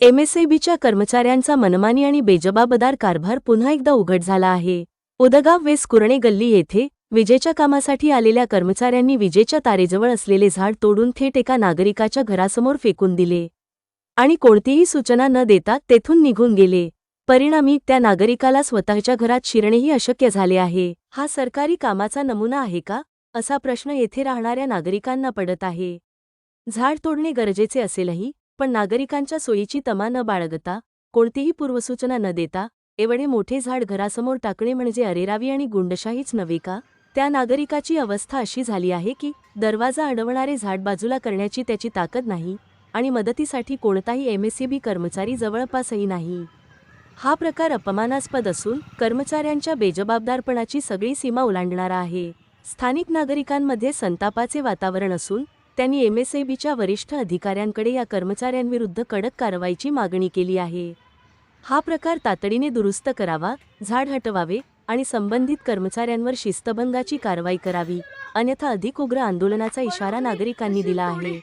एमएसईबीच्या कर्मचाऱ्यांचा मनमानी आणि बेजबाबदार कारभार पुन्हा एकदा उघड झाला आहे। उदगाव वेस्ट कुरणे गल्ली येथे विजेच्या कामासाठी आलेल्या कर्मचाऱ्यांनी विजेच्या तारेजवळ असलेले झाड तोडून थेट एका नागरिकाच्या घरासमोर फेकून दिले आणि कोणतीही सूचना न देता तेथून निघून गेले। परिणामी त्या नागरिकाला स्वतःच्या घरात शिरणेही अशक्य झाले आहे। हा सरकारी कामाचा नमुना आहे का, असा प्रश्न येथे राहणाऱ्या नागरिकांना पडत आहे। झाड तोडणे गरजेचे असेलही, पण नागरिकांच्या सोयीची तमा न बाळगता, कोणतीही पूर्वसूचना न देता एवढे मोठे झाड घरासमोर टाकणे म्हणजे अरेरावी आणि गुंडशाहीच नव्हे का? त्या नागरिकाची अवस्था अशी झाली आहे की दरवाजा अडवणारे झाड बाजूला करण्याची त्याची ताकद नाही आणि मदतीसाठी कोणताही एमएसईबी कर्मचारी जवळपासही नाही। हा प्रकार अपमानास्पद असून कर्मचाऱ्यांच्या बेजबाबदारपणाची सगळी सीमा ओलांडणारा आहे। स्थानिक नागरिकांमध्ये संतापाचे वातावरण असून त्यांनी एमएसईबीच्या वरिष्ठ अधिकाऱ्यांकडे या कर्मचाऱ्यांविरुद्ध कडक कारवाईची मागणी केली आहे। हा प्रकार तातडीने दुरुस्त करावा, झाड हटवावे आणि संबंधित कर्मचाऱ्यांवर शिस्तभंगाची कारवाई करावी, अन्यथा अधिक उग्र आंदोलनाचा इशारा नागरिकांनी दिला आहे।